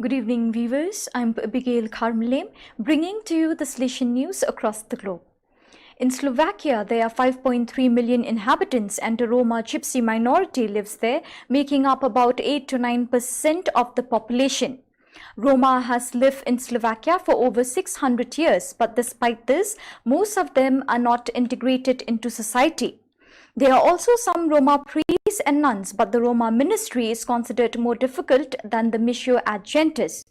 Good evening, viewers. I'm Abigail Carmelem, bringing to you the Salesian news across the globe. In Slovakia, there are 5.3 million inhabitants and a Roma Gypsy minority lives there, making up about 8 to 9% of the population. Roma has lived in Slovakia for over 600 years, but despite this, most of them are not integrated into society. There are also some Roma priests and nuns, but the Roma ministry is considered more difficult than the missio ad gentes.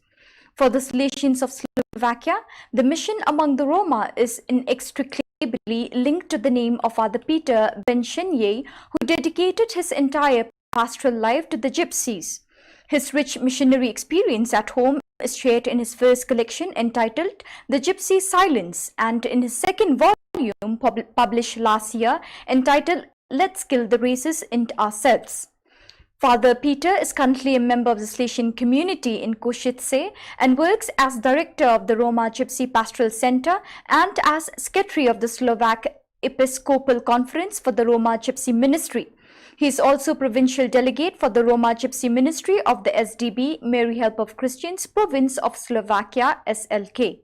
For the Salesians of Slovakia, the mission among the Roma is inextricably linked to the name of Father Peter Benchenier, who dedicated his entire pastoral life to the Gypsies. His rich missionary experience at home is shared in his first collection entitled The Gypsy Silence, and in his second volume published last year entitled Let's Kill the Races in Ourselves. Father Peter is currently a member of the Salesian community in Košice and works as director of the Roma Gypsy Pastoral Center and as secretary of the Slovak Episcopal Conference for the Roma Gypsy Ministry. He is also provincial delegate for the Roma Gypsy Ministry of the SDB, Mary Help of Christians, province of Slovakia, SLK.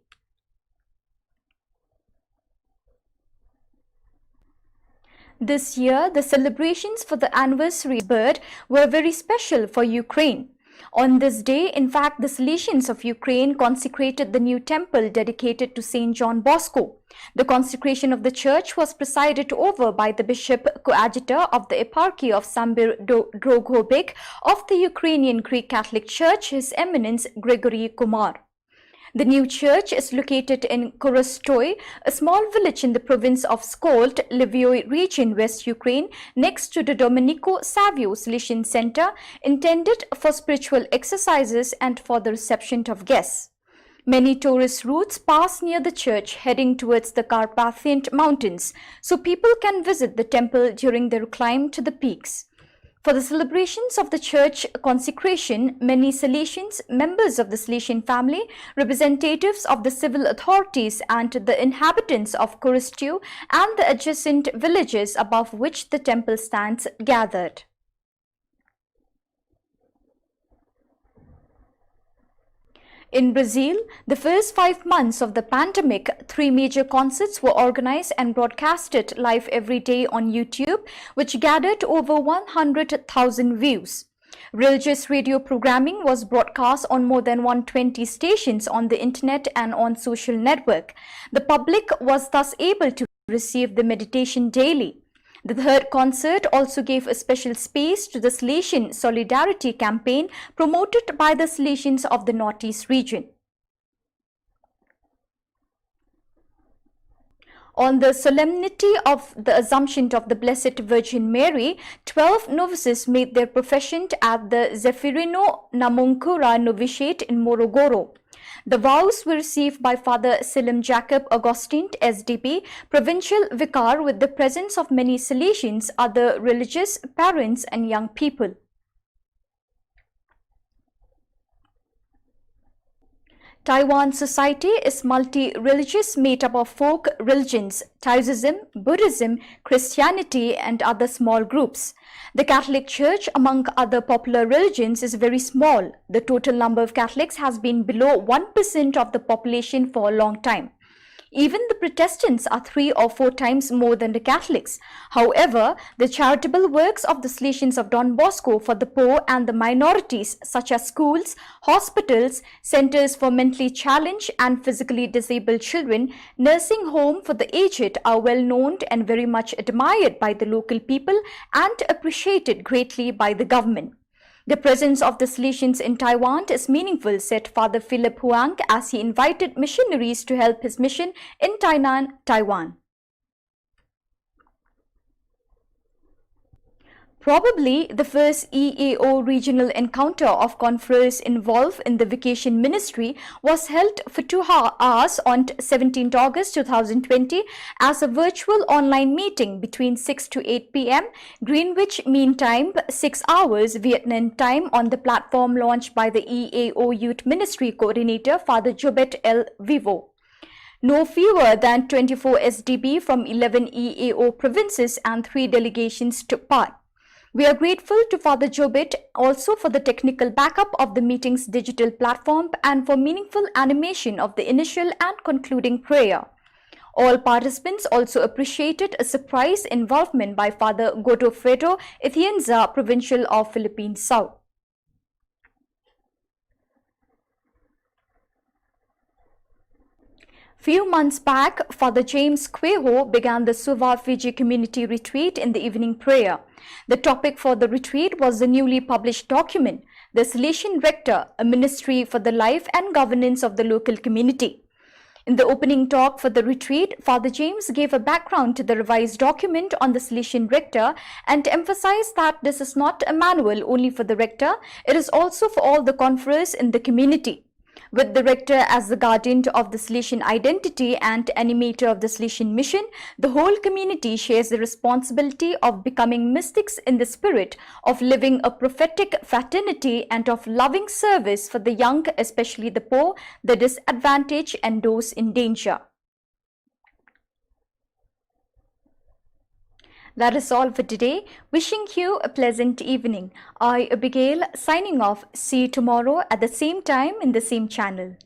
This year, the celebrations for the anniversary birth were very special for Ukraine. On this day, in fact, the Salesians of Ukraine consecrated the new temple dedicated to Saint John Bosco. The consecration of the church was presided over by the Bishop Coadjutor of the Eparchy of Sambir Droghobek of the Ukrainian Greek Catholic Church, His Eminence Gregory Kumar. The new church is located in Korostoy, a small village in the province of Skolt, Lviv region, West Ukraine, next to the Domenico Savio Salesian Center, intended for spiritual exercises and for the reception of guests. Many tourist routes pass near the church heading towards the Carpathian Mountains, so people can visit the temple during their climb to the peaks. For the celebrations of the church consecration, many Salesians, members of the Salesian family, representatives of the civil authorities and the inhabitants of Korostu and the adjacent villages above which the temple stands gathered. In Brazil, the first 5 months of the pandemic, 3 major concerts were organized and broadcasted live every day on YouTube, which gathered over 100,000 views. Religious radio programming was broadcast on more than 120 stations on the internet and on social network. The public was thus able to receive the meditation daily. The third concert also gave a special space to the Salesian Solidarity campaign promoted by the Salesians of the Northeast region. On the solemnity of the Assumption of the Blessed Virgin Mary, 12 novices made their profession at the Zefirino Namuncura Novitiate in Morogoro. The vows were received by Father Silim Jacob Augustine, SDB, provincial vicar, with the presence of many Salesians, other religious, parents and young people. Taiwan society is multi-religious, made up of folk religions, Taoism, Buddhism, Christianity and other small groups. The Catholic Church, among other popular religions, is very small. The total number of Catholics has been below 1% of the population for a long time. Even the Protestants are 3 or 4 times more than the Catholics. However, the charitable works of the Salesians of Don Bosco for the poor and the minorities, such as schools, hospitals, centers for mentally challenged and physically disabled children, nursing home for the aged, are well known and very much admired by the local people and appreciated greatly by the government. The presence of the Salesians in Taiwan is meaningful, said Father Philip Huang, as he invited missionaries to help his mission in Tainan, Taiwan. Probably the first EAO regional encounter of confreres involved in the vacation ministry was held for 2 hours on 17 August 2020 as a virtual online meeting between 6 to 8 p.m. Greenwich Mean Time, 6 hours Vietnam time, on the platform launched by the EAO Youth Ministry Coordinator Father Jobet L. Vivo. No fewer than 24 SDB from 11 EAO provinces and 3 delegations took part. We are grateful to Father Jobit also for the technical backup of the meeting's digital platform and for meaningful animation of the initial and concluding prayer. All participants also appreciated a surprise involvement by Father Godofredo Atienza, Provincial of Philippine South. Few months back, Father James Queho began the Suva Fiji Community Retreat in the evening prayer. The topic for the retreat was the newly published document, The Salesian Rector, a Ministry for the Life and Governance of the Local Community. In the opening talk for the retreat, Father James gave a background to the revised document on the Salesian Rector and emphasized that this is not a manual only for the rector, it is also for all the conferers in the community. With the rector as the guardian of the Salesian identity and animator of the Salesian mission, the whole community shares the responsibility of becoming mystics in the spirit of living a prophetic fraternity and of loving service for the young, especially the poor, the disadvantaged and those in danger. That is all for today. Wishing you a pleasant evening. I, Abigail, signing off. See you tomorrow at the same time in the same channel.